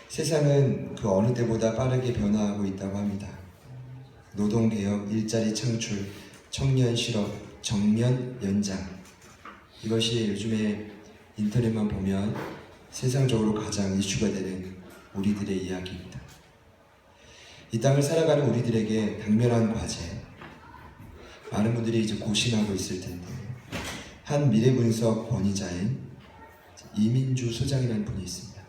세상은 그 어느 때보다 빠르게 변화하고 있다고 합니다. 노동개혁, 일자리 창출, 청년 실업, 정년 연장. 이것이 요즘에 인터넷만 보면 세상적으로 가장 이슈가 되는 우리들의 이야기입니다. 이 땅을 살아가는 우리들에게 당면한 과제, 많은 분들이 이제 고심하고 있을 텐데, 한 미래분석 권위자인 이민주 소장이라는 분이 있습니다.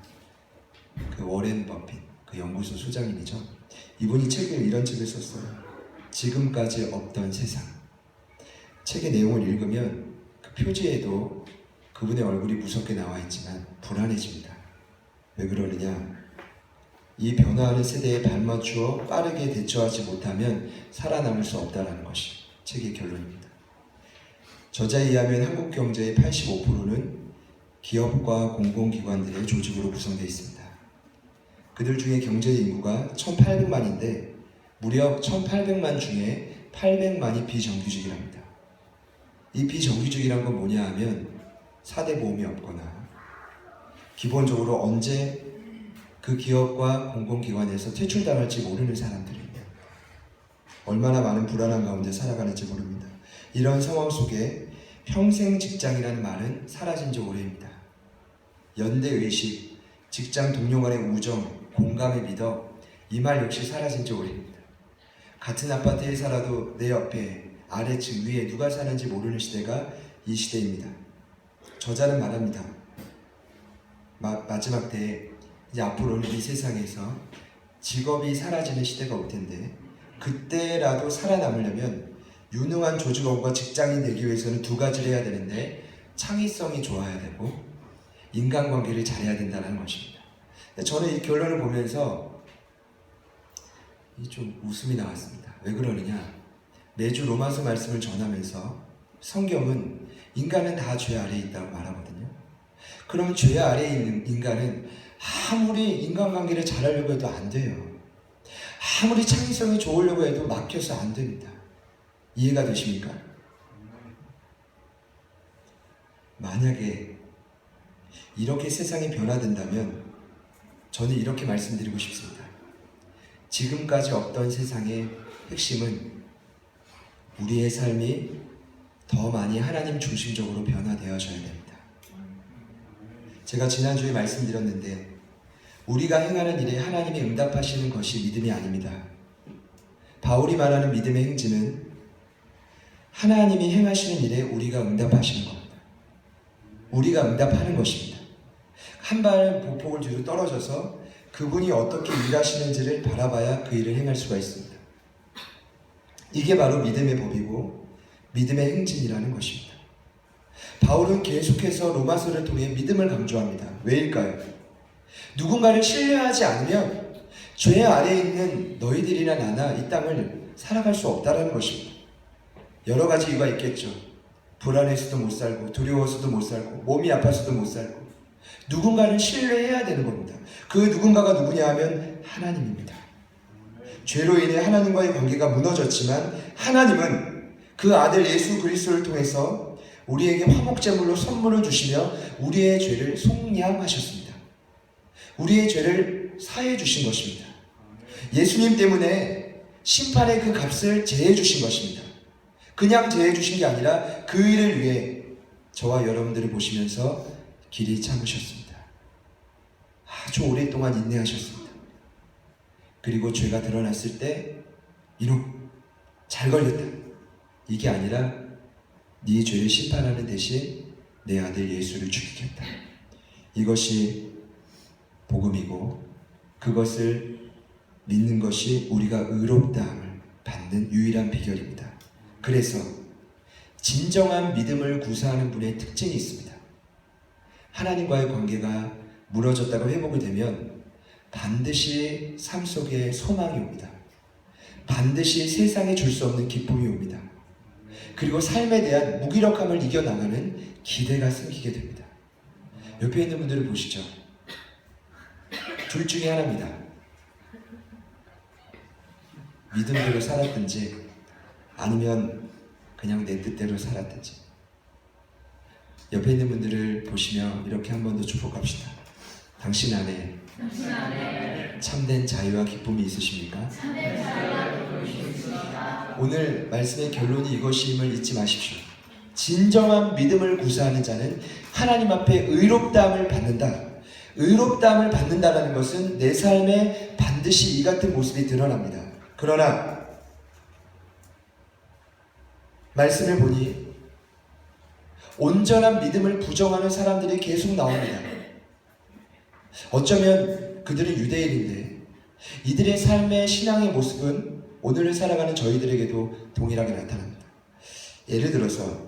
그 워렌 버핏, 그 연구소 소장님이죠. 이분이 이런 책을 썼어요. 지금까지 없던 세상. 책의 내용을 읽으면 그 표지에도 그분의 얼굴이 무섭게 나와 있지만 불안해집니다. 왜 그러느냐? 이 변화하는 세대에 발맞추어 빠르게 대처하지 못하면 살아남을 수 없다는 것이 책의 결론입니다. 저자에 의하면 한국 경제의 85%는 기업과 공공기관들의 조직으로 구성되어 있습니다. 그들 중에 경제 인구가 1800만인데 무려 1800만 중에 800만이 비정규직이랍니다. 이 비정규직이란 건 뭐냐 하면 4대 보험이 없거나 기본적으로 언제 그 기업과 공공기관에서 퇴출당할지 모르는 사람들입니다. 얼마나 많은 불안한 가운데 살아가는지 모릅니다. 이런 상황 속에 평생 직장이라는 말은 사라진 지 오래입니다. 연대의식, 직장 동료 간의 우정, 공감을 믿어 이 말 역시 사라진 지 오래입니다. 같은 아파트에 살아도 내 옆에, 아래층, 위에 누가 사는지 모르는 시대가 이 시대입니다. 저자는 말합니다. 마지막 때에 이제 앞으로는 이 세상에서 직업이 사라지는 시대가 올 텐데 그때라도 살아남으려면 유능한 조직원과 직장인 되기 위해서는 두 가지를 해야 되는데 창의성이 좋아야 되고 인간관계를 잘해야 된다는 것입니다. 저는 이 결론을 보면서 좀 웃음이 나왔습니다. 왜 그러느냐? 매주 로마서 말씀을 전하면서 성경은 인간은 다 죄 아래에 있다고 말하거든요. 그럼 죄 아래에 있는 인간은 아무리 인간관계를 잘하려고 해도 안 돼요. 아무리 창의성이 좋으려고 해도 막혀서 안 됩니다. 이해가 되십니까? 만약에 이렇게 세상이 변화된다면 저는 이렇게 말씀드리고 싶습니다. 지금까지 없던 세상의 핵심은 우리의 삶이 더 많이 하나님 중심적으로 변화되어져야 됩니다. 제가 지난주에 말씀드렸는데 우리가 행하는 일에 하나님이 응답하시는 것이 믿음이 아닙니다. 바울이 말하는 믿음의 행진은 하나님이 행하시는 일에 우리가 응답하시는 겁니다. 우리가 응답하는 것입니다. 한 발 보폭을 뒤로 떨어져서 그분이 어떻게 일하시는지를 바라봐야 그 일을 행할 수가 있습니다. 이게 바로 믿음의 법이고 믿음의 행진이라는 것입니다. 바울은 계속해서 로마서를 통해 믿음을 강조합니다. 왜일까요? 누군가를 신뢰하지 않으면 죄 아래에 있는 너희들이나 나나 이 땅을 살아갈 수 없다는 것입니다. 여러 가지 이유가 있겠죠. 불안해서도 못 살고 두려워서도 못 살고 몸이 아파서도 못 살고 누군가를 신뢰해야 되는 겁니다. 그 누군가가 누구냐 하면 하나님입니다. 죄로 인해 하나님과의 관계가 무너졌지만 하나님은 그 아들 예수 그리스도를 통해서 우리에게 화목제물로 선물을 주시며 우리의 죄를 속량하셨습니다. 우리의 죄를 사해 주신 것입니다. 예수님 때문에 심판의 그 값을 제해 주신 것입니다. 그냥 제해 주신 게 아니라 그 일을 위해 저와 여러분들을 보시면서 길이 참으셨습니다. 아주 오랫동안 인내하셨습니다. 그리고 죄가 드러났을 때 이놈 잘 걸렸다. 이게 아니라 네 죄를 심판하는 대신 내 아들 예수를 죽이겠다. 이것이 복음이고 그것을 믿는 것이 우리가 의롭다함을 받는 유일한 비결입니다. 그래서 진정한 믿음을 구사하는 분의 특징이 있습니다. 하나님과의 관계가 무너졌다가 회복이 되면 반드시 삶 속에 소망이 옵니다. 반드시 세상에 줄 수 없는 기쁨이 옵니다. 그리고 삶에 대한 무기력함을 이겨나가는 기대가 생기게 됩니다. 옆에 있는 분들을 보시죠. 둘 중에 하나입니다. 믿음대로 살았든지 아니면 그냥 내 뜻대로 살았든지. 옆에 있는 분들을 보시며 이렇게 한 번 더 축복합시다. 당신 안에 참된 자유와 기쁨이 있으십니까? 오늘 말씀의 결론이 이것임을 잊지 마십시오. 진정한 믿음을 구사하는 자는 하나님 앞에 의롭다함을 받는다. 의롭다함을 받는다라는 것은 내 삶에 반드시 이 같은 모습이 드러납니다. 그러나 말씀을 보니 온전한 믿음을 부정하는 사람들이 계속 나옵니다. 어쩌면 그들은 유대인인데 이들의 삶의 신앙의 모습은 오늘을 살아가는 저희들에게도 동일하게 나타납니다. 예를 들어서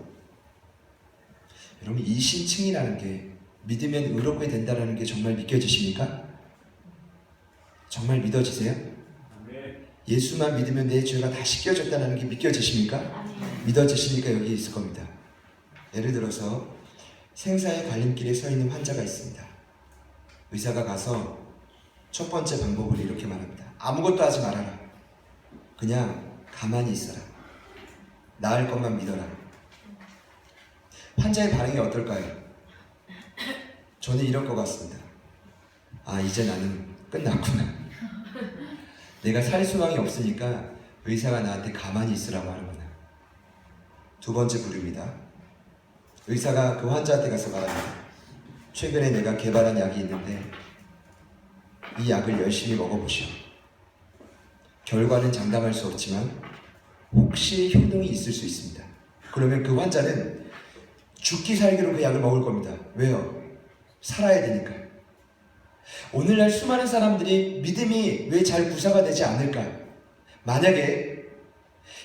여러분, 이신칭이라는 게 믿으면 의롭게 된다는 게 정말 믿겨지십니까? 정말 믿어지세요? 예수만 믿으면 내 죄가 다 씻겨졌다는 게 믿겨지십니까? 믿어지시니까 여기 있을 겁니다. 예를 들어서 생사의 갈림길에 서 있는 환자가 있습니다. 의사가 가서 첫 번째 방법을 이렇게 말합니다. 아무것도 하지 말아라. 그냥 가만히 있어라. 나을 것만 믿어라. 환자의 반응이 어떨까요? 저는 이럴 것 같습니다. 아, 이제 나는 끝났구나. 내가 살 수망이 없으니까 의사가 나한테 가만히 있으라고 하는구나. 두 번째 부류입니다. 의사가 그 환자한테 가서 말합니다. 최근에 내가 개발한 약이 있는데 이 약을 열심히 먹어보시오. 결과는 장담할 수 없지만 혹시 효능이 있을 수 있습니다. 그러면 그 환자는 죽기 살기로 그 약을 먹을 겁니다. 왜요? 살아야 되니까요. 오늘날 수많은 사람들이 믿음이 왜 잘 구사가 되지 않을까? 만약에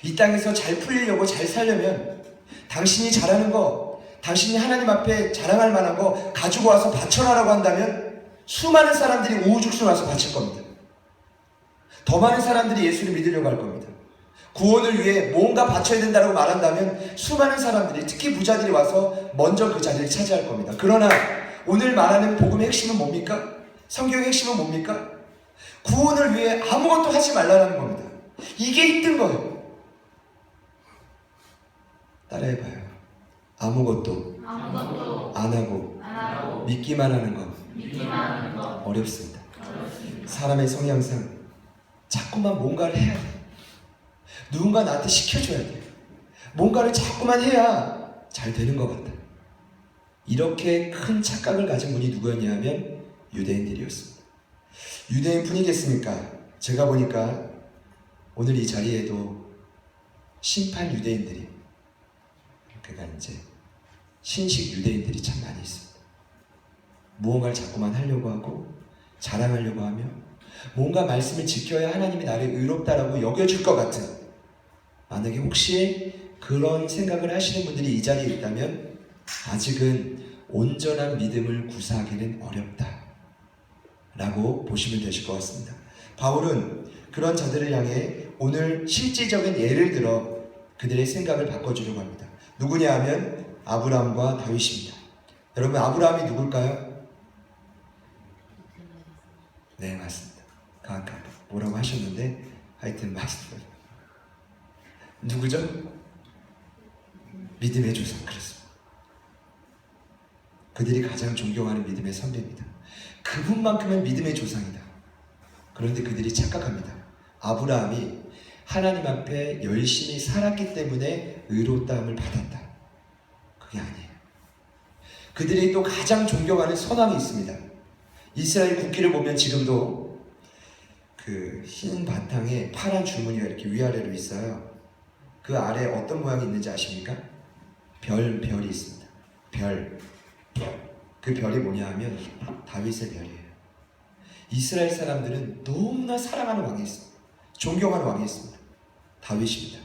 이 땅에서 잘 풀리려고 잘 살려면 당신이 잘하는 거, 당신이 하나님 앞에 자랑할 만한 거 가지고 와서 바쳐라라고 한다면 수많은 사람들이 우후죽순 와서 바칠 겁니다. 더 많은 사람들이 예수를 믿으려고 할 겁니다. 구원을 위해 뭔가 바쳐야 된다고 말한다면 수많은 사람들이, 특히 부자들이 와서 먼저 그 자리를 차지할 겁니다. 그러나 오늘 말하는 복음의 핵심은 뭡니까? 성경의 핵심은 뭡니까? 구원을 위해 아무것도 하지 말라는 겁니다. 이게 힘든 거예요. 따라해봐요. 아무것도 안 하고 믿기만 하는 건 어렵습니다. 사람의 성향상 자꾸만 뭔가를 해야 돼. 누군가 나한테 시켜줘야 돼. 뭔가를 자꾸만 해야 잘 되는 것 같다. 이렇게 큰 착각을 가진 분이 누구였냐 하면 유대인들이었습니다. 유대인뿐이겠습니까? 제가 보니까 오늘 이 자리에도 심판 유대인들이, 그러니까 이제 신식 유대인들이 참 많이 있습니다. 무언가를 자꾸만 하려고 하고 자랑하려고 하며 뭔가 말씀을 지켜야 하나님이 나를 의롭다라고 여겨줄 것 같은, 만약에 혹시 그런 생각을 하시는 분들이 이 자리에 있다면 아직은 온전한 믿음을 구사하기는 어렵다 라고 보시면 되실 것 같습니다. 바울은 그런 자들을 향해 오늘 실질적인 예를 들어 그들의 생각을 바꿔주려고 합니다. 누구냐 하면 아브라함과 다윗입니다. 여러분, 아브라함이 누굴까요? 네, 맞습니다. 아까 뭐라고 하셨는데 하여튼 맞습니다. 누구죠? 믿음의 조상. 그렇습니다. 그들이 가장 존경하는 믿음의 선배입니다. 그분만큼은 믿음의 조상이다. 그런데 그들이 착각합니다. 아브라함이 하나님 앞에 열심히 살았기 때문에 의롭다함을 받았다. 그게 아니에요. 그들이 또 가장 존경하는 선왕이 있습니다. 이스라엘 국기를 보면 지금도 그 흰 바탕에 파란 줄무늬가 이렇게 위아래로 있어요. 그 아래 어떤 모양이 있는지 아십니까? 별이 있습니다. 별. 그 별이 뭐냐 하면 다윗의 별이에요. 이스라엘 사람들은 너무나 사랑하는 왕이 있습니다. 존경하는 왕이 있습니다. 다윗입니다.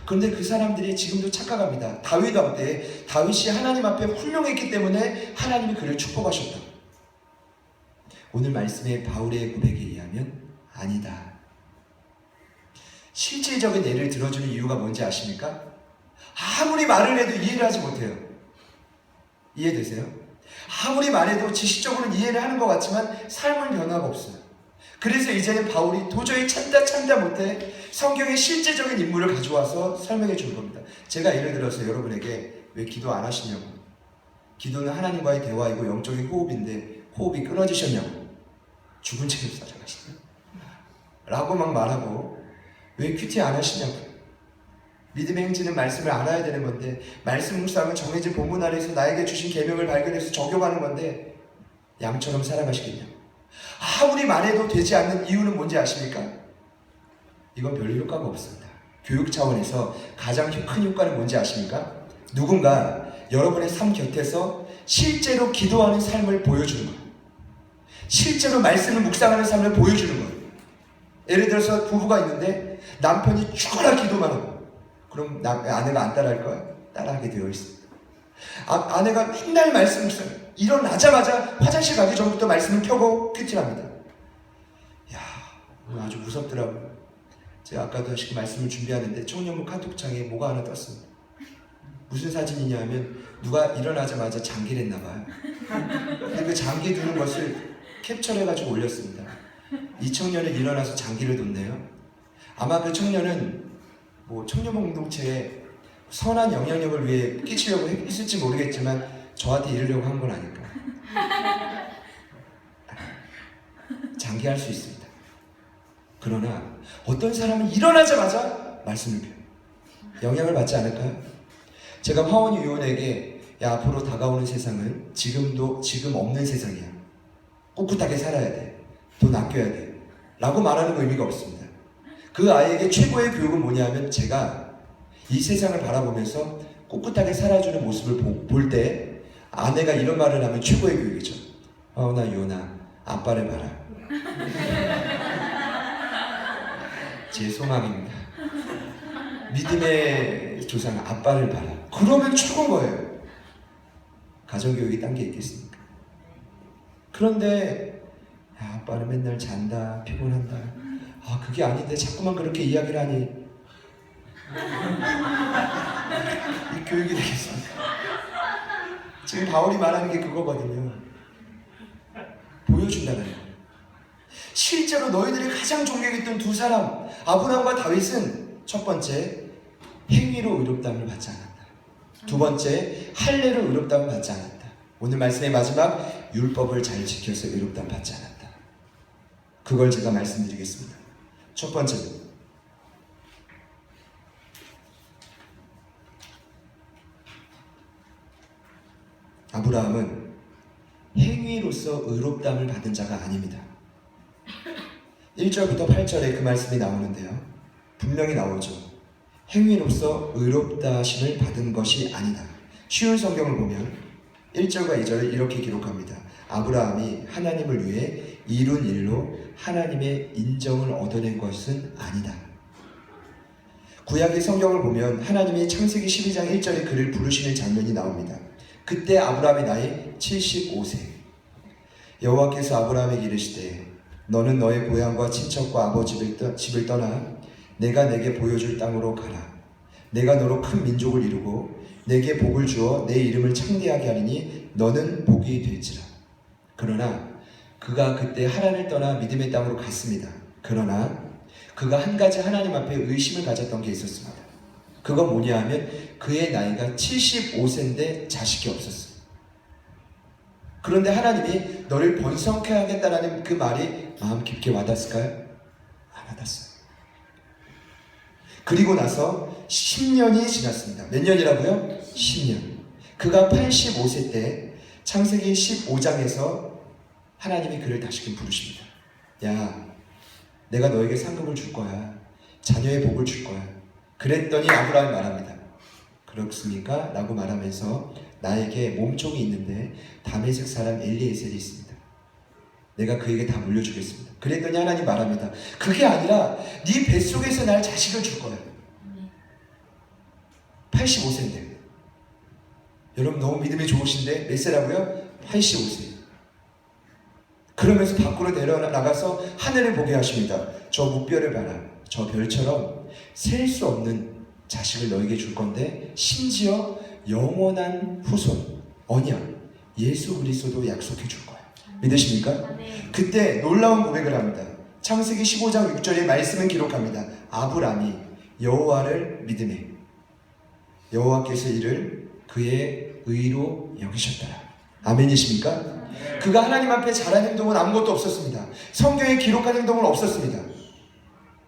그런데 그 사람들이 지금도 착각합니다. 다윗 왕 때 다윗이 하나님 앞에 훌륭했기 때문에 하나님이 그를 축복하셨다. 오늘 말씀의 바울의 고백에 의하면 아니다. 실질적인 예를 들어주는 이유가 뭔지 아십니까? 아무리 말을 해도 이해를 하지 못해요. 이해되세요? 아무리 말해도 지식적으로는 이해를 하는 것 같지만 삶은 변화가 없어요. 그래서 이제는 바울이 도저히 참다 못해 성경의 실제적인 인물을 가져와서 설명해 주는 겁니다. 제가 예를 들어서 여러분에게 왜 기도 안 하시냐고, 기도는 하나님과의 대화이고 영적인 호흡인데 호흡이 끊어지셨냐고, 죽은 채로 살아가시냐? 라고 막 말하고 왜 큐티 안 하시냐고. 믿음의 행진은 말씀을 알아야 되는 건데 말씀 묵상은 정해진 본문 아래에서 나에게 주신 계명을 발견해서 적용하는 건데 양처럼 살아가시겠냐? 아무리 말해도 되지 않는 이유는 뭔지 아십니까? 이건 별 효과가 없습니다. 교육 차원에서 가장 큰 효과는 뭔지 아십니까? 누군가 여러분의 삶 곁에서 실제로 기도하는 삶을 보여주는 거예요. 실제로 말씀을 묵상하는 삶을 보여주는 거예요. 예를 들어서 부부가 있는데 남편이 죽어라 기도만 하고, 그럼 아내가 안 따라할 거야? 따라하게 되어 있습니다. 아내가 맨날 말씀 묵상, 일어나자마자 화장실 가기 전부터 말씀을 켜고 큐티합니다. 야, 오늘 아주 무섭더라고요. 제가 아까도 다시 말씀을 준비하는데 청년부 카톡창에 뭐가 하나 떴습니다. 무슨 사진이냐 하면 누가 일어나자마자 장기를 했나봐요. 근데 그 장기 두는 것을 캡처해가지고 올렸습니다. 이 청년은 일어나서 장기를 뒀네요. 아마 그 청년은 뭐 청년부 공동체에 선한 영향력을 위해 끼치려고 했을지 모르겠지만 저한테 이르려고 한 건 아닐까. 장기할 수 있습니다. 그러나 어떤 사람은 일어나자마자 말씀을 펴요. 영향을 받지 않을까요? 제가 화원이 의원에게 야, 앞으로 다가오는 세상은 지금 없는 세상이야. 꿋꿋하게 살아야 돼. 돈 아껴야 돼. 라고 말하는 거 의미가 없습니다. 그 아이에게 최고의 교육은 뭐냐 하면 제가 이 세상을 바라보면서 꿋꿋하게 살아주는 모습을 볼 때 아내가 이런 말을 하면 최고의 교육이죠. 나 유원아, 아빠를 봐라. 제 소망입니다. 믿음의 조상 아빠를 봐라. 그러면 최고인 거예요. 가정교육이 딴 게 있겠습니까? 그런데 야, 아빠는 맨날 잔다, 피곤한다. 그게 아닌데 자꾸만 그렇게 이야기를 하니 이 교육이 되겠습니까? 지금 바울이 말하는 게 그거거든요. 보여준다는 거예요. 실제로 너희들이 가장 존경했던 두 사람 아브라함과 다윗은 첫 번째 행위로 의롭다함을 받지 않았다. 두 번째 할례로 의롭다함을 받지 않았다. 오늘 말씀의 마지막 율법을 잘 지켜서 의롭다함을 받지 않았다. 그걸 제가 말씀드리겠습니다. 첫 번째는 아브라함은 행위로서 의롭다함을 받은 자가 아닙니다. 1절부터 8절에 그 말씀이 나오는데요. 분명히 나오죠. 행위로서 의롭다 하심을 받은 것이 아니다. 쉬운 성경을 보면 1절과 2절을 이렇게 기록합니다. 아브라함이 하나님을 위해 이룬 일로 하나님의 인정을 얻어낸 것은 아니다. 구약의 성경을 보면 하나님이 창세기 12장 1절에 그를 부르시는 장면이 나옵니다. 그때 아브라함의 나이 75세. 여호와께서 아브라함에게 이르시되 너는 너의 고향과 친척과 아버지 집을 떠나 내가 내게 보여줄 땅으로 가라. 내가 너로 큰 민족을 이루고 내게 복을 주어 내 이름을 창대하게 하리니 너는 복이 될지라. 그러나 그가 그때 하란을 떠나 믿음의 땅으로 갔습니다. 그러나 그가 한 가지 하나님 앞에 의심을 가졌던 게 있었습니다. 그건 뭐냐 하면 그의 나이가 75세인데 자식이 없었어요. 그런데 하나님이 너를 번성케 하겠다라는 그 말이 마음 깊게 와닿았을까요? 안 와닿았어요. 그리고 나서 10년이 지났습니다. 몇 년이라고요? 10년. 그가 85세 때 창세기 15장에서 하나님이 그를 다시금 부르십니다. 야, 내가 너에게 상급을 줄 거야. 자녀의 복을 줄 거야. 그랬더니 아브라함이 말합니다. 그렇습니까? 라고 말하면서 나에게 몸종이 있는데 다메섹 사람 엘리에셀이 있습니다. 내가 그에게 다 물려주겠습니다. 그랬더니 하나님 말합니다. 그게 아니라 네 뱃속에서 날 자식을 줄 거야. 85세인데 여러분 너무 믿음이 좋으신데 몇 세라고요? 85세. 그러면서 밖으로 내려나가서 하늘을 보게 하십니다. 저 무별을 봐라. 저 별처럼 셀 수 없는 자식을 너에게 줄 건데 심지어 영원한 후손, 언약, 예수 그리스도도 약속해 줄 거야. 믿으십니까? 그때 놀라운 고백을 합니다. 창세기 15장 6절의 말씀은 기록합니다. 아브람이 여호와를 믿으매 여호와께서 이를 그의 의로 여기셨더라. 아멘이십니까? 그가 하나님 앞에 잘한 행동은 아무것도 없었습니다. 성경에 기록한 행동은 없었습니다.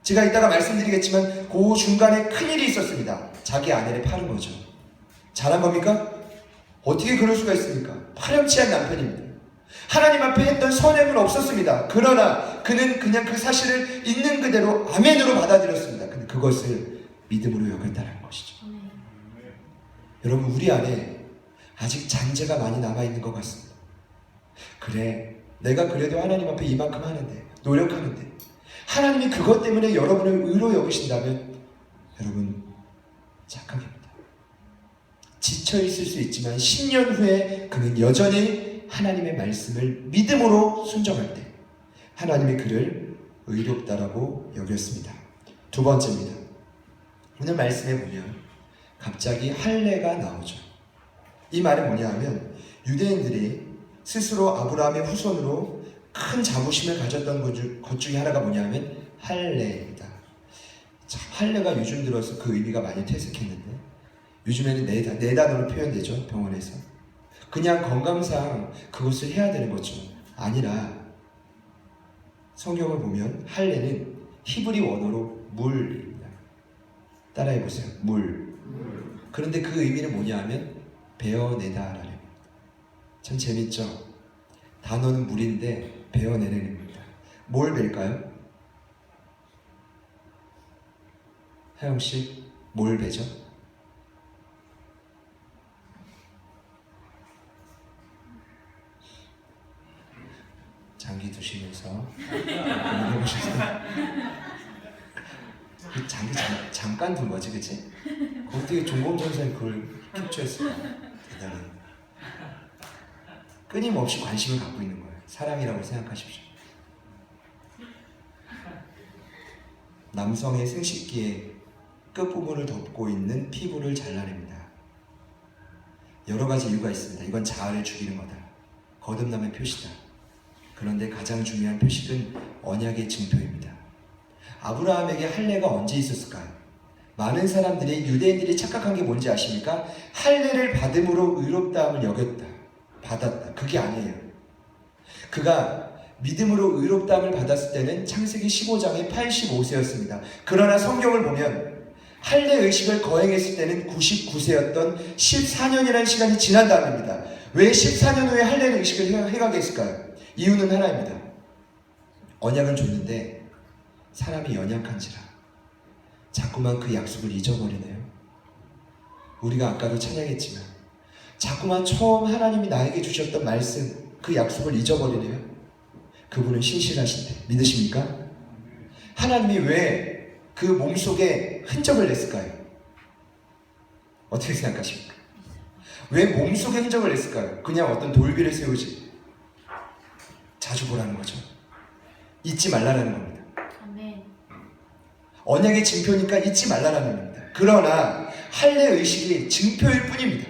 제가 이따가 말씀드리겠지만 그 중간에 큰일이 있었습니다. 자기 아내를 파는 거죠. 잘한 겁니까? 어떻게 그럴 수가 있습니까? 파렴치한 남편입니다. 하나님 앞에 했던 선행은 없었습니다. 그러나 그는 그냥 그 사실을 있는 그대로 아멘으로 받아들였습니다. 근데 그것을 믿음으로 여겼다는 것이죠. 여러분, 우리 안에 아직 잔재가 많이 남아있는 것 같습니다. 그래, 내가 그래도 하나님 앞에 이만큼 하는데, 노력하는데 하나님이 그것 때문에 여러분을 의로 여기신다면 여러분 착각입니다. 지쳐있을 수 있지만 10년 후에 그는 여전히 하나님의 말씀을 믿음으로 순종할 때 하나님이 그를 의롭다라고 여겼습니다. 두 번째입니다. 오늘 말씀에 보면 갑자기 할례가 나오죠. 이 말은 뭐냐 하면 유대인들이 스스로 아브라함의 후손으로 큰 자부심을 가졌던 것 중에 하나가 뭐냐 하면 할례입니다. 참, 할례가 요즘 들어서 그 의미가 많이 퇴색했는데 요즘에는 네 단어로 표현되죠. 병원에서 그냥 건강상 그것을 해야 되는 거죠. 아니라 성경을 보면 할례는 히브리 원어로 물입니다. 따라해보세요. 물. 그런데 그 의미는 뭐냐 하면 베어내다라는 의미입니다. 참 재밌죠? 단어는 물인데 베어내는 의미입니다. 뭘 벨까요? 하영씨, 뭘 베죠? 장기 두시면서 해보셨어요? 그 장기 잠깐 둔 거지, 그치? 어떻게 종범 전사님 그걸 캡처했을까? 대단히 끊임없이 관심을 갖고 있는 거예요. 사랑이라고 생각하십시오. 남성의 생식기의 끝부분을 덮고 있는 피부를 잘라냅니다. 여러 가지 이유가 있습니다. 이건 자아를 죽이는 거다. 거듭남의 표시다. 그런데 가장 중요한 표식은 언약의 증표입니다. 아브라함에게 할례가 언제 있었을까요? 많은 사람들이, 유대인들이 착각한 게 뭔지 아십니까? 할례를 받음으로 의롭다함을 여겼다, 받았다. 그게 아니에요. 그가 믿음으로 의롭다함을 받았을 때는 창세기 15장에 85세였습니다. 그러나 성경을 보면 할례 의식을 거행했을 때는 99세였던 14년이라는 시간이 지난 다음입니다. 왜 14년 후에 할례 의식을 행하게 했을까요? 이유는 하나입니다. 언약은 줬는데 사람이 연약한지라 자꾸만 그 약속을 잊어버리네요. 우리가 아까도 찬양했지만 자꾸만 처음 하나님이 나에게 주셨던 말씀, 그 약속을 잊어버리네요. 그분은 신실하신데 믿으십니까? 하나님이 왜 그 몸속에 흔적을 냈을까요? 어떻게 생각하십니까? 왜 몸속에 흔적을 냈을까요? 그냥 어떤 돌비를 세우지 자주 보라는 거죠. 잊지 말라는 겁니다. 아멘. 언약의 증표니까 잊지 말라는 겁니다. 그러나 할례 의식이 증표일 뿐입니다.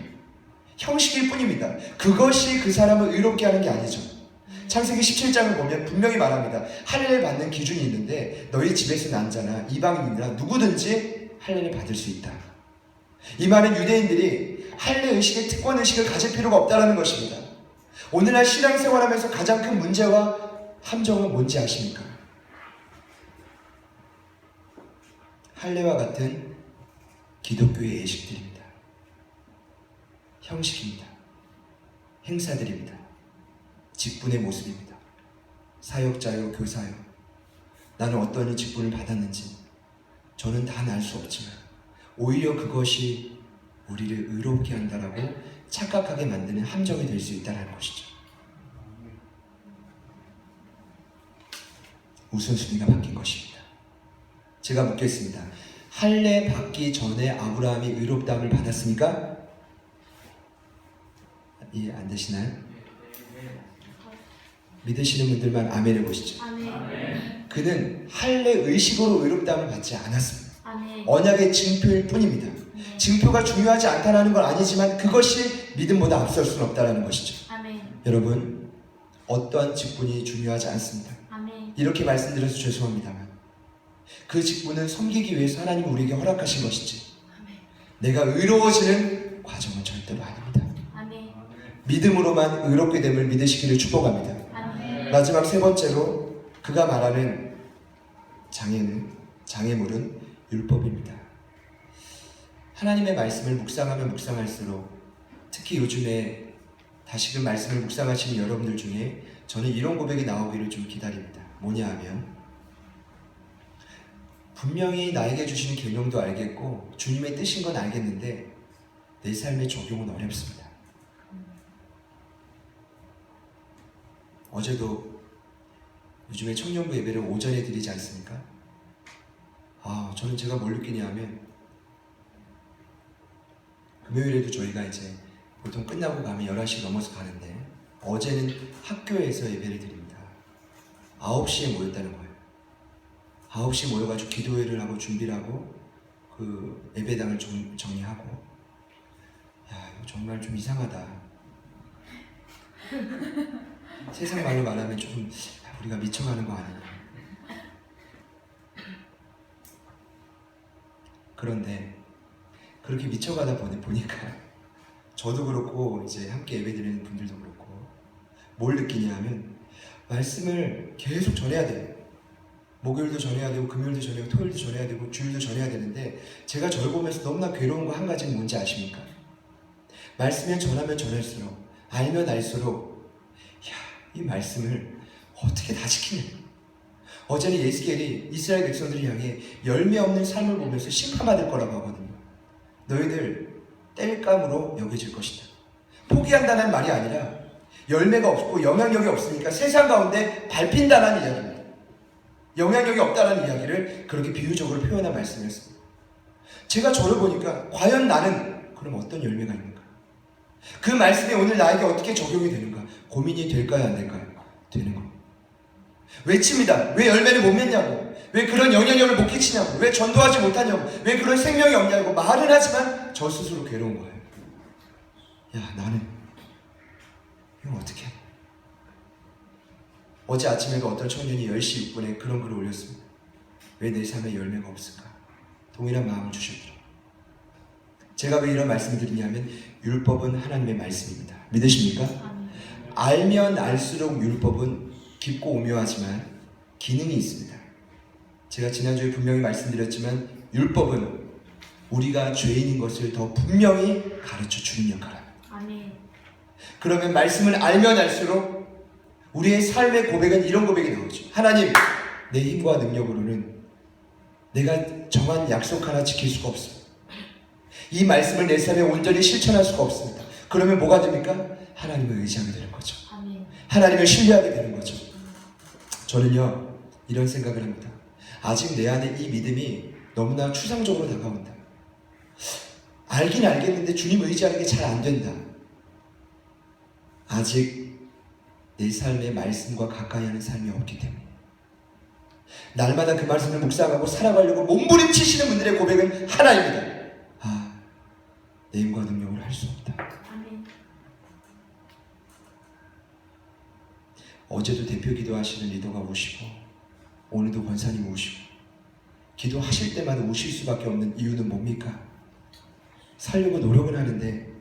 형식일 뿐입니다. 그것이 그 사람을 의롭게 하는 게 아니죠. 창세기 17장을 보면 분명히 말합니다. 할례를 받는 기준이 있는데 너희 집에서 난 자나 이방인이나 누구든지 할례를 받을 수 있다. 이 말은 유대인들이 할례 의식의 특권 의식을 가질 필요가 없다는 것입니다. 오늘날 신앙생활하면서 가장 큰 문제와 함정은 뭔지 아십니까? 할례와 같은 기독교의 예식들입니다. 형식입니다. 행사들입니다. 직분의 모습입니다. 사역자요, 교사요. 나는 어떤 직분을 받았는지 저는 다 알 수 없지만 오히려 그것이 우리를 의롭게 한다라고 착각하게 만드는 함정이 될 수 있다는 것이죠. 우선순위가 바뀐 것입니다. 제가 묻겠습니다. 할례 받기 전에 아브라함이 의롭다함을 받았습니까? 이해 안 되시나요? 믿으시는 분들만 아멘 해보시죠. 아멘. 그는 할례 의식으로 의롭다함을 받지 않았습니다. 아멘. 언약의 증표일 뿐입니다. 네. 증표가 중요하지 않다는 건 아니지만 그것이 믿음보다 앞설 수는 없다는 것이죠. 아멘. 여러분, 어떠한 직분이 중요하지 않습니다. 아멘. 이렇게 말씀드려서 죄송합니다만 그 직분은 섬기기 위해서 하나님이 우리에게 허락하신 것이지 아멘. 내가 의로워지는 과정은 절대로 아닙니다. 아멘. 믿음으로만 의롭게 됨을 믿으시기를 축복합니다. 마지막 세 번째로 그가 말하는 장애물은 율법입니다. 하나님의 말씀을 묵상하면 묵상할수록, 특히 요즘에 다시금 말씀을 묵상하시는 여러분들 중에 저는 이런 고백이 나오기를 좀 기다립니다. 뭐냐 하면, 분명히 나에게 주시는 계명도 알겠고 주님의 뜻인 건 알겠는데 내 삶의 적용은 어렵습니다. 어제도 요즘에 청년부 예배를 오전에 드리지 않습니까? 저는 제가 뭘 느끼냐 하면, 금요일에도 저희가 이제 보통 끝나고 가면 11시 넘어서 가는데 어제는 학교에서 예배를 드립니다. 9시에 모였다는 거예요. 9시에 모여가지고 기도회를 하고 준비를 하고 그 예배당을 정리하고. 야, 이거 정말 좀 이상하다. 세상 말로 말하면 조금 우리가 미쳐가는 거 아니냐. 그런데 그렇게 미쳐가다 보니까 저도 그렇고 이제 함께 예배드리는 분들도 그렇고 뭘 느끼냐 하면, 말씀을 계속 전해야 돼요. 목요일도 전해야 되고 금요일도 전해야 되고 토요일도 전해야 되고 주일도 전해야 되는데, 제가 저를 보면서 너무나 괴로운 거 한 가지는 뭔지 아십니까? 말씀을 전하면 전할수록, 알면 알수록, 이 말씀을 어떻게 다 지키냐. 어제는 예스겔이 이스라엘 백성들을 향해 열매 없는 삶을 보면서 심판받을 거라고 하거든요. 너희들 땔감으로 여겨질 것이다. 포기한다는 말이 아니라 열매가 없고 영향력이 없으니까 세상 가운데 밟힌다는 이야기입니다. 영향력이 없다는 이야기를 그렇게 비유적으로 표현한 말씀이었습니다. 제가 저를 보니까 과연 나는 그럼 어떤 열매가 있는가? 그 말씀이 오늘 나에게 어떻게 적용이 되는가? 고민이 될까요, 안 될까요? 되는 겁니다. 외칩니다. 왜 열매를 못 맺냐고, 왜 그런 영향력을 못 끼치냐고, 왜 전도하지 못하냐고, 왜 그런 생명이 없냐고 말은 하지만 저 스스로 괴로운 거예요. 나는 이거 어떻게 해? 어제 아침에도 어떤 청년이 10시 6분에 그런 글을 올렸습니다. 왜 내 삶에 열매가 없을까? 동일한 마음을 주셨더라고요. 제가 왜 이런 말씀을 드리냐면, 율법은 하나님의 말씀입니다. 믿으십니까? 알면 알수록 율법은 깊고 오묘하지만 기능이 있습니다. 제가 지난주에 분명히 말씀드렸지만 율법은 우리가 죄인인 것을 더 분명히 가르쳐 주는 역할을 합니다. 아멘. 그러면 말씀을 알면 알수록 우리의 삶의 고백은 이런 고백이 나오죠. 하나님, 내 힘과 능력으로는 내가 정한 약속 하나 지킬 수가 없습니다. 이 말씀을 내 삶에 온전히 실천할 수가 없습니다. 그러면 뭐가 됩니까? 하나님을 의지하게 되는 거죠. 아멘. 하나님을 신뢰하게 되는 거죠. 저는요, 이런 생각을 합니다. 아직 내 안에 이 믿음이 너무나 추상적으로 다가온다. 알긴 알겠는데 주님 의지하는 게 잘 안 된다. 아직 내 삶의 말씀과 가까이 하는 삶이 없기 때문에, 날마다 그 말씀을 묵상하고 살아가려고 몸부림치시는 분들의 고백은 하나입니다. 내 힘과 능력으로 할 수 없다. 어제도 대표 기도하시는 리더가 오시고 오늘도 권사님 오시고, 기도하실 때마다 우실 수밖에 없는 이유는 뭡니까? 살려고 노력을 하는데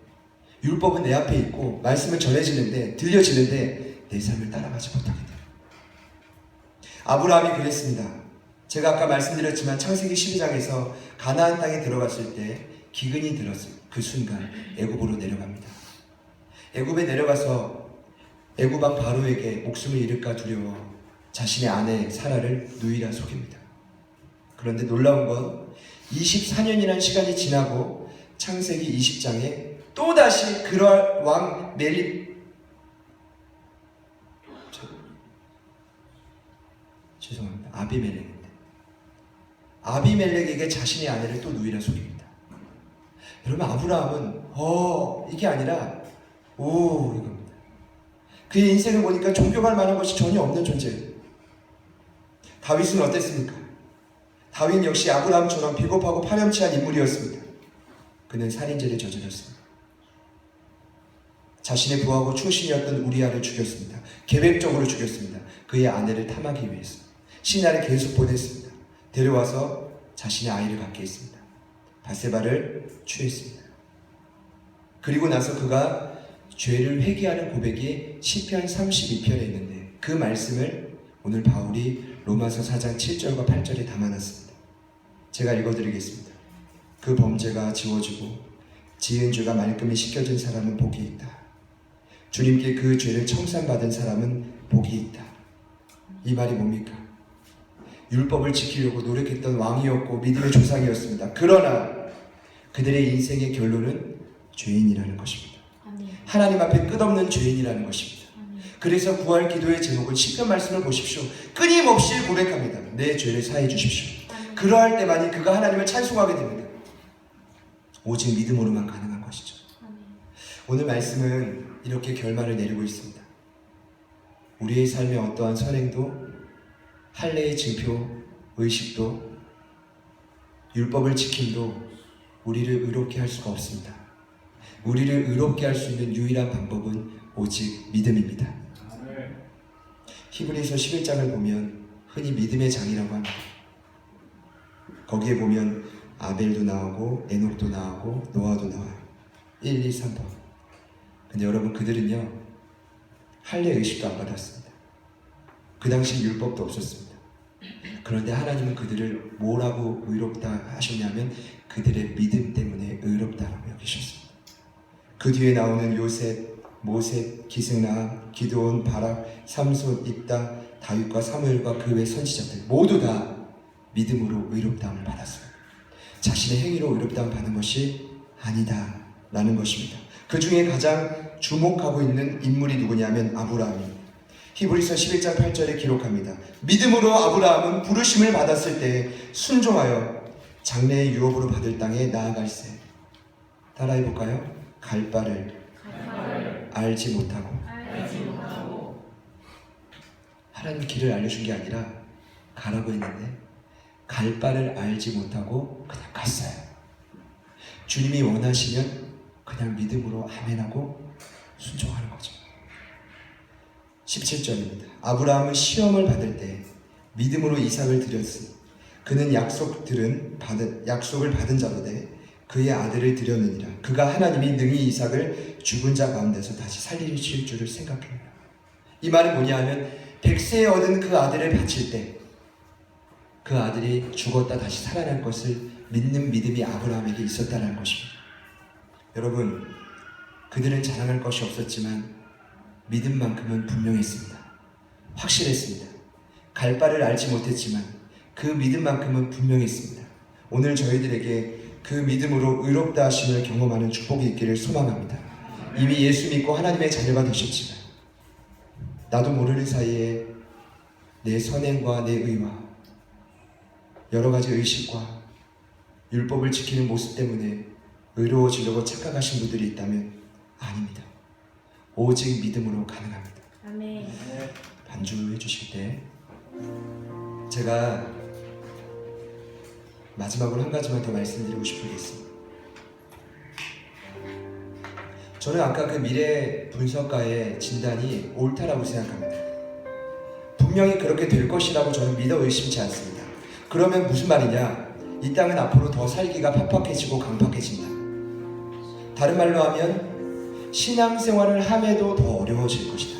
율법은 내 앞에 있고 말씀은 전해지는데 들려지는데 내 삶을 따라가지 못하게 돼요. 아브라함이 그랬습니다. 제가 아까 말씀드렸지만 창세기 12장에서 가나안 땅에 들어갔을 때 기근이 들었을 그 순간 애굽으로 내려갑니다. 애굽에 내려가서 애굽 왕 바로에게 목숨을 잃을까 두려워 자신의 아내 사라를 누이라 속입니다. 그런데 놀라운 건 24년이라는 시간이 지나고 창세기 20장에 또다시 그럴 왕 죄송합니다. 아비멜렉에게 자신의 아내를 또 누이라 속입니다. 여러분, 아브라함은 이게 아니라 이겁니다. 그의 인생을 보니까 존경할 만한 것이 전혀 없는 존재예요. 다윗은 어땠습니까? 다윗 역시 아브라함처럼 비겁하고 파렴치한 인물이었습니다. 그는 살인죄를 저질렀습니다. 자신의 부하고 충신이었던 우리아를 죽였습니다. 계획적으로 죽였습니다. 그의 아내를 탐하기 위해서 신하를 계속 보냈습니다. 데려와서 자신의 아이를 갖게 했습니다. 바세바를 취했습니다. 그리고 나서 그가 죄를 회개하는 고백이 시편 32편에 있는데 그 말씀을 오늘 바울이 로마서 4장 7절과 8절에 담아놨습니다. 제가 읽어드리겠습니다. 그 범죄가 지워지고 지은 죄가 말끔히 씻겨진 사람은 복이 있다. 주님께 그 죄를 청산받은 사람은 복이 있다. 이 말이 뭡니까? 율법을 지키려고 노력했던 왕이었고 믿음의 조상이었습니다. 그러나 그들의 인생의 결론은 죄인이라는 것입니다. 하나님 앞에 끝없는 죄인이라는 것입니다. 그래서 구할 기도의 제목은 시편 말씀을 보십시오. 끊임없이 고백합니다. 내 죄를 사해 주십시오. 그러할 때만이 그가 하나님을 찬송하게 됩니다. 오직 믿음으로만 가능한 것이죠. 오늘 말씀은 이렇게 결말을 내리고 있습니다. 우리의 삶의 어떠한 선행도, 할례의 증표, 의식도, 율법을 지킴도 우리를 의롭게 할 수가 없습니다. 우리를 의롭게 할 수 있는 유일한 방법은 오직 믿음입니다. 히브리서 11장을 보면 흔히 믿음의 장이라고 합니다. 거기에 보면 아벨도 나오고 에녹도 나오고 노아도 나와요. 1, 2, 3번. 근데 여러분 그들은요 할례 의식도 안 받았습니다. 그 당시 율법도 없었습니다. 그런데 하나님은 그들을 뭐라고 의롭다 하셨냐면 그들의 믿음 때문에 의롭다라고 여기셨습니다. 그 뒤에 나오는 요셉, 모세, 기생나함, 기드온, 바락, 삼손, 입다, 다윗과 사무엘과 그 외 선지자들 모두 다 믿음으로 의롭다함을 받았어요. 자신의 행위로 의롭다함을 받는 것이 아니다 라는 것입니다. 그 중에 가장 주목하고 있는 인물이 누구냐면 아브라함입니다. 히브리서 11장 8절에 기록합니다. 믿음으로 아브라함은 부르심을 받았을 때 순종하여 장래의 유업으로 받을 땅에 나아갈세. 따라해볼까요? 갈 바를 알지 못하고 하나님 길을 알려준 게 아니라 가라고 했는데 갈 바를 알지 못하고 그냥 갔어요. 주님이 원하시면 그냥 믿음으로 아멘하고 순종하는 거죠. 17절입니다. 아브라함은 시험을 받을 때 믿음으로 이삭을 드렸으니 그는 약속을 받은 자로되 그의 아들을 드렸느니라. 그가 하나님이 능히 이삭을 죽은 자 가운데서 다시 살리실 줄을 생각합니다. 이 말은 뭐냐 하면 100세에 얻은 그 아들을 바칠 때 그 아들이 죽었다 다시 살아날 것을 믿는 믿음이 아브라함에게 있었다는 것입니다. 여러분 그들은 자랑할 것이 없었지만 믿음만큼은 분명했습니다. 확실했습니다. 갈 바를 알지 못했지만 그 믿음만큼은 분명했습니다. 오늘 저희들에게 그 믿음으로 의롭다 하심을 경험하는 축복이 있기를 소망합니다. 이미 예수 믿고 하나님의 자녀가 되셨지만 나도 모르는 사이에 내 선행과 내 의와 여러 가지 의식과 율법을 지키는 모습 때문에 의로워지려고 착각하신 분들이 있다면 아닙니다. 오직 믿음으로 가능합니다. 아멘. 반주해 주실 때 제가 마지막으로 한 가지만 더 말씀드리고 싶은 게 있습니다. 저는 아까 그 미래 분석가의 진단이 옳다라고 생각합니다. 분명히 그렇게 될 것이라고 저는 믿어 의심치 않습니다. 그러면 무슨 말이냐? 이 땅은 앞으로 더 살기가 팍팍해지고 강팍해진다. 다른 말로 하면 신앙생활을 함에도 더 어려워질 것이다.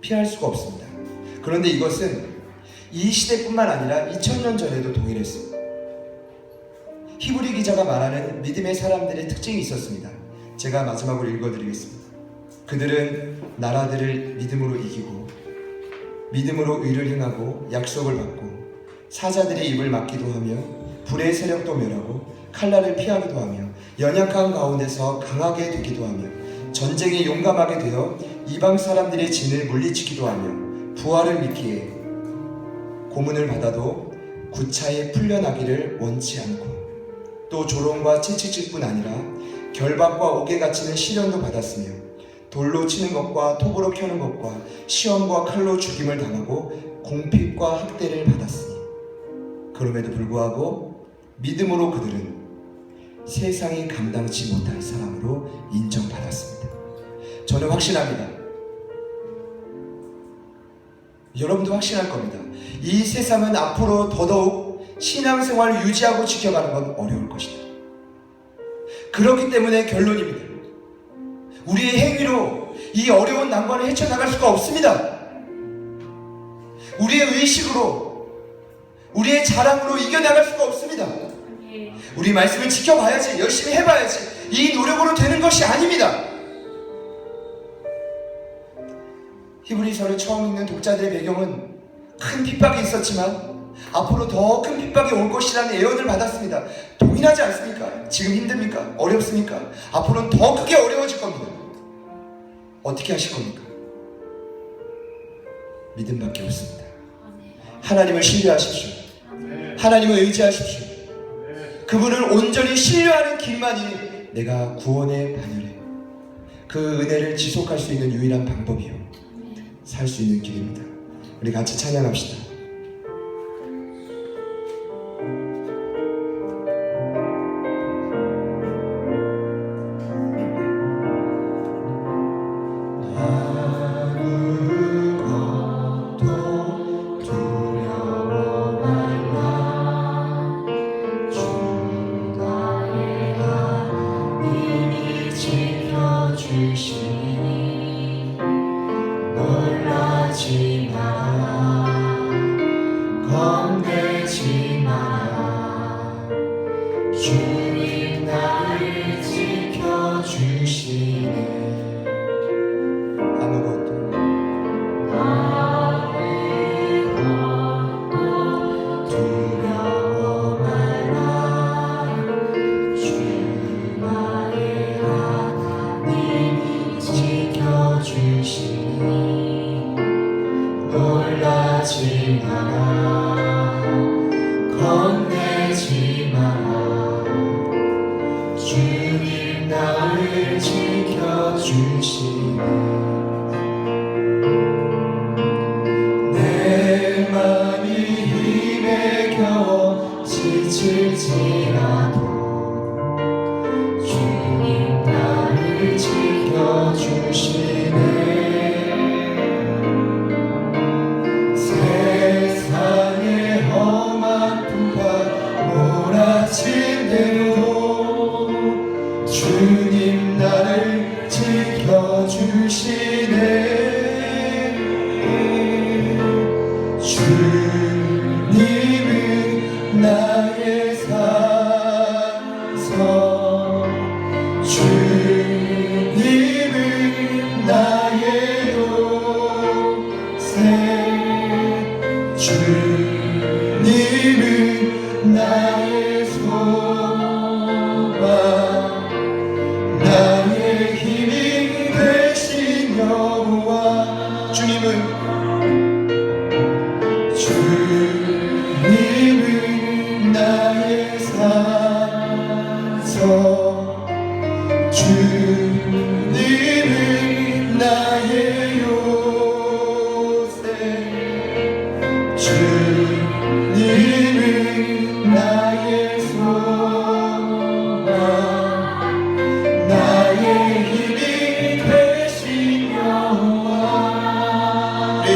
피할 수가 없습니다. 그런데 이것은 이 시대뿐만 아니라 2000년 전에도 동일했습니다. 히브리 기자가 말하는 믿음의 사람들의 특징이 있었습니다. 제가 마지막으로 읽어드리겠습니다. 그들은 나라들을 믿음으로 이기고 믿음으로 의를 행하고 약속을 받고 사자들의 입을 막기도 하며 불의 세력도 멸하고 칼날을 피하기도 하며 연약한 가운데서 강하게 되기도 하며 전쟁에 용감하게 되어 이방 사람들의 진을 물리치기도 하며 부활을 믿기에 고문을 받아도 구차에 풀려나기를 원치 않고 또 조롱과 채찍질뿐 아니라 결박과 옥에 갇히는 시련도 받았으며 돌로 치는 것과 톱으로 켜는 것과 시험과 칼로 죽임을 당하고 공핍과 학대를 받았으니 그럼에도 불구하고 믿음으로 그들은 세상이 감당치 못할 사람으로 인정받았습니다. 저는 확신합니다. 여러분도 확신할 겁니다. 이 세상은 앞으로 더더욱 신앙생활을 유지하고 지켜가는 건 어려울 것이다. 그렇기 때문에 결론입니다. 우리의 행위로 이 어려운 난관을 헤쳐나갈 수가 없습니다. 우리의 의식으로, 우리의 자랑으로 이겨나갈 수가 없습니다. 우리 말씀을 지켜봐야지, 열심히 해봐야지, 이 노력으로 되는 것이 아닙니다. 히브리서를 처음 읽는 독자들의 배경은 큰 핍박이 있었지만 앞으로 더 큰 핍박이 올 것이라는 예언을 받았습니다. 동일하지 않습니까? 지금 힘듭니까? 어렵습니까? 앞으로는 더 크게 어려워질 겁니다. 어떻게 하실 겁니까? 믿음밖에 없습니다. 하나님을 신뢰하십시오. 하나님을 의지하십시오. 그분을 온전히 신뢰하는 길만이 내가 구원의 바늘에 그 은혜를 지속할 수 있는 유일한 방법이요, 살 수 있는 길입니다. 우리 같이 찬양합시다.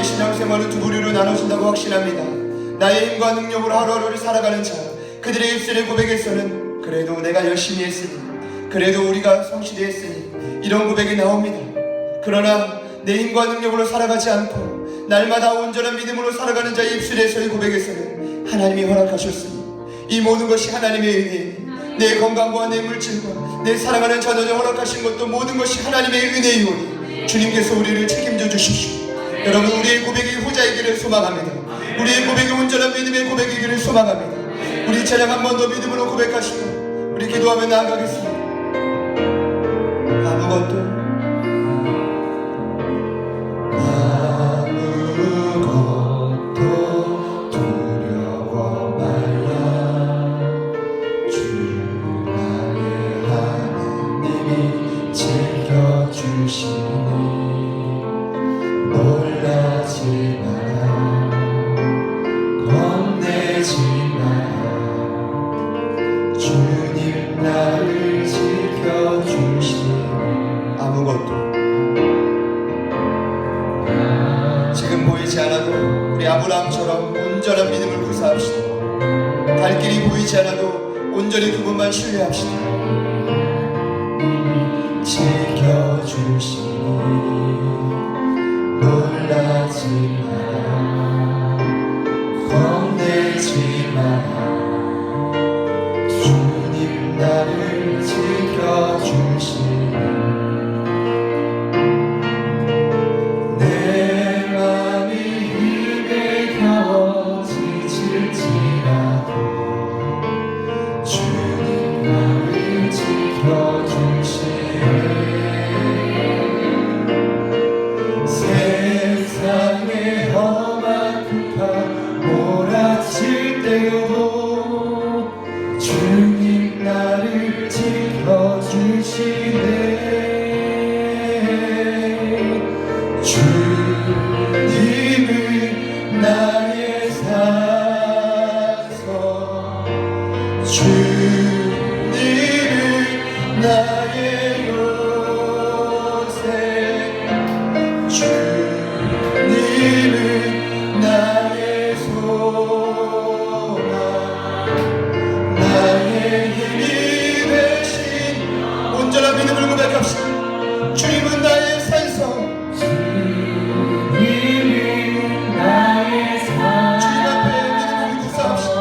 신앙생활은 두 부류로 나눠진다고 확신합니다. 나의 힘과 능력으로 하루하루를 살아가는 자, 그들의 입술의 고백에서는 그래도 내가 열심히 했으니, 그래도 우리가 성실히 했으니, 이런 고백이 나옵니다. 그러나 내 힘과 능력으로 살아가지 않고 날마다 온전한 믿음으로 살아가는 자의 입술에서의 고백에서는 하나님이 허락하셨으니 이 모든 것이 하나님의 은혜이니, 내 건강과 내 물질과 내 사랑하는 자녀를 허락하신 것도 모든 것이 하나님의 은혜이오니 주님께서 우리를 책임져 주십시오. 여러분, 우리의 고백이 후자이기를 소망합니다. 우리의 고백이 온전한 믿음의 고백이기를 소망합니다. 우리 찬양 한 번 더 믿음으로 고백하시고 우리 기도하며 나아가겠습니다. 아무것도 두려워 말라. 주 나의 하나님이 지켜주시니 놀라지 마라, 겁내지 마라. 주님 나를 지켜주시니 아무것도 지금 보이지 않아도 우리 아브라함처럼 온전한 믿음을 구사합시다. 갈 길이 보이지 않아도 온전히 그분만 신뢰합시다. 지켜 지켜주시니 놀라지 마라 겁내지 마라 주님 나를 지켜주시니 내 맘이 입에 겨워 지칠지라도 주님 나를 지켜주시네 세상의 험한 풍파 몰아칠 때여도 주님 나를 지켜주시네 주님은 나의 산성 주님은 나의 요새 주님은 나의 소망 나의 힘이 되신 온전한 믿음을 고백합시다. 주님은 나의 산성 주님은 나의 산성 주님 앞에 믿음을 구사합시다.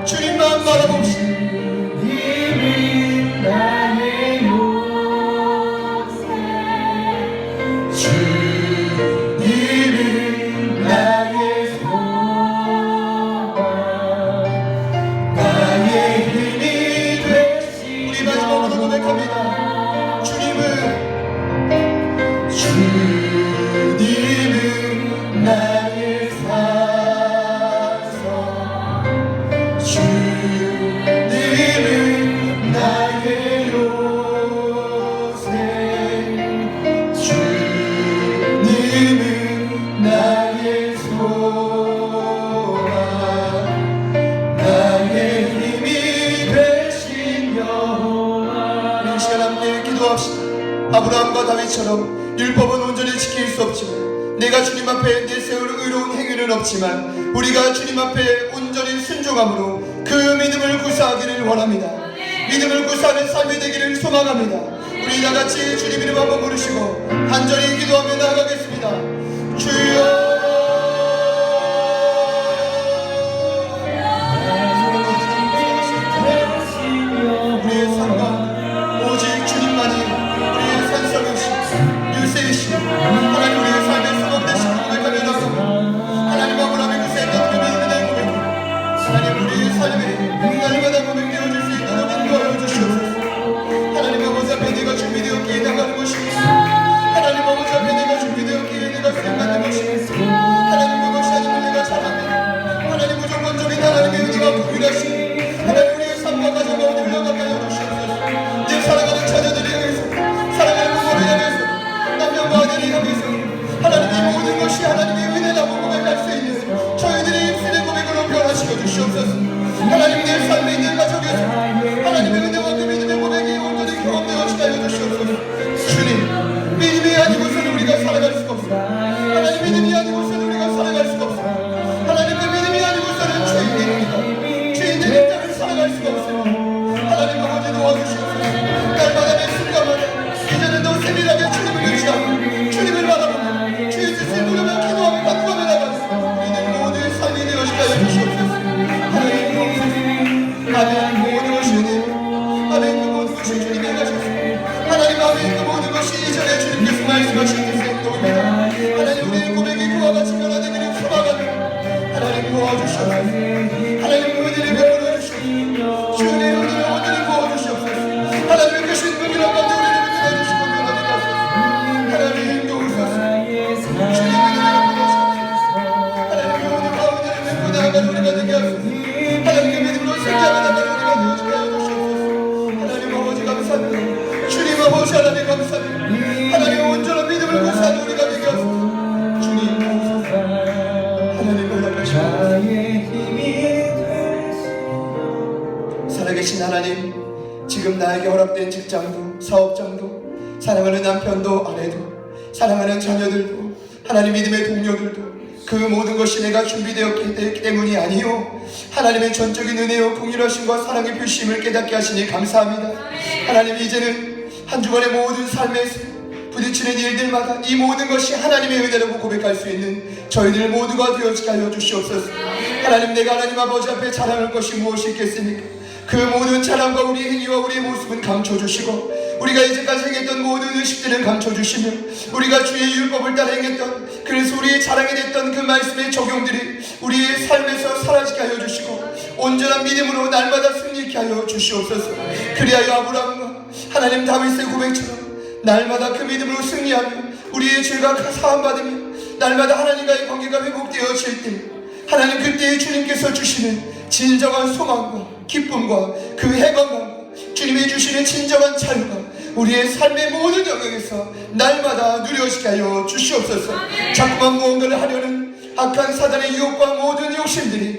주님만 바라봅시다. 주님은 나의 요새 주님은 나의 소망 나의 힘이 되신 우리 마지막으로 고백합니다. 주님은 나의 산성 주님은 나의 요새 주님은 나의 소망 나의 힘이 되신 여호와 이 시간 함께 기도합시다. 아브라함과 다윗처럼 율법은 온전히 지킬 수 없지만 내가 주님 앞에 내세울 의로운 행위는 없지만 우리가 주님 앞에 온전히 순종함으로 그 믿음을 구사하기를 원합니다. 믿음을 구사하는 삶이 되기를 소망합니다. 우리 다같이 주님 이름 한번 부르시고 간절히 기도하며 나아가겠습니다. 주여 우리의 삶과 오직 주님만이 우리의 산성이시 유세이시 하나님 우리의 삶의 소망 되시고 고백하며 나아갑니다. 하나님 아브라함의 그 생각 그 믿음에 대한 고백 하나님 우리의 삶에 날마다 고백되어질 수 있도록 인도하여 주시옵소서. 하나님 아버지 앞에 내가 준비되었기에 나가는 것이겠소. 하나님 아버지 앞에 내가 준비되었기에 내가 수행하는 것이겠소. 하나님 그것이 아니면 내가 잘합니다. 하나님 무조건적인 하나님의 은혜가 부유하시니 하나님 우리의 삶과 가정과 어디를 나가게 하여 주시옵소서. 내 사랑하는 자녀들을 향해서 사랑하는 부모를 향해서 남편과 아내를 향해서 하나님의 모든 것이 하나님의 은혜라고 고백할 수 있는 저희들의 입술의 고백으로 변화시켜 주시옵소서. 하나님 내 삶에 있는 가정에서 하나님의 은혜와 그 믿음의 고백이 온전히 경험되어지게 하여 주시옵소서. 주님 믿음이 아니고서는 우리가 살아갈 수가 없습니다. 하나님 믿음이 아니고서는 우리가 살아갈 수가 없습니다. 하나님 그 믿음이 아니고서는 죄인들입니다. 죄인들의 땅을 살아갈 수가 없습니다. 하나님 아버지 도와주시옵소서. 날마다 내 순간마다 이제는 더 세밀하게 주님을 의지하고 주님을 바라보며 주의 뜻을 부르며 기도하며 간구하며 나가는 우리들 모두의 삶이 되어지게 하여 주시옵소서. 하나님 아멘 모든 것이 은혜 아멘 그 모든 것이 주님의 가셨습니다. 하나님 아멘 그 모든 것이 이전에 주님께서 말씀하신 뜻의 행동입니다. 하나님 우리의 고백이 그와 같이 변화되기를 소망합니다. 하나님 도와주시옵소서. 하나님 은혜를 베풀어 주시옵소서. 주의 은혜를 온전히 부어주시옵소서. 하나님의 그 신분이란 가운데 우리를 붙여주시고 변화되게 하소서. 하나님 도우소서. 주의 은혜를 부어주시옵소서. 하나님 그 은혜와 은혜를 베풀어 나아가는 우리가 되게 하소서. 하나님 그 믿음으로 승리하며 나아가는 우리가 되어지게 하여 주시옵소서. 하나님 아버지 감사합니다. 주님 아버지 하나님 감사합니다. 하나님 온전한 믿음을 구사하는 우리가 되게 하소서. 주님 도우소서. 하나님 연락하시옵소서. 살아계신 하나님 지금 나에게 허락된 직장도 사업장도 사랑하는 남편도 아내도 사랑하는 자녀들도 하나님 믿음의 동료들도 그 모든 것이 내가 준비되었기 때문이 아니요 하나님의 전적인 은혜요 공일하심과 사랑의 표심을 깨닫게 하시니 감사합니다. 하나님 이제는 한 주간의 모든 삶에서 부딪히는 일들마다 이 모든 것이 하나님의 은혜라고 고백할 수 있는 저희들 모두가 되어지게 하여 주시옵소서. 하나님, 내가 하나님 아버지 앞에 자랑할 것이 무엇이 있겠습니까? 그 모든 자랑과 우리의 행위와 우리의 모습은 감춰주시고, 우리가 이제까지 행했던 모든 의식들은 감춰주시며, 우리가 주의 율법을 따라 행했던, 그래서 우리의 자랑이 됐던 그 말씀의 적용들이 우리의 삶에서 사라지게 하여 주시고, 온전한 믿음으로 날마다 승리케 하여 주시옵소서. 그리하여 아브라함과 하나님 다윗의 고백처럼 날마다 그 믿음으로 승리하며 우리의 죄가 사함받으며 날마다 하나님과의 관계가 회복되어질 때, 하나님 그때에 주님께서 주시는 진정한 소망과 기쁨과 그 해방감과 주님이 주시는 진정한 자유가 우리의 삶의 모든 영역에서 날마다 누려지게 하여 주시옵소서. 자꾸만 무언가를 하려는 악한 사단의 유혹과 모든 욕심들이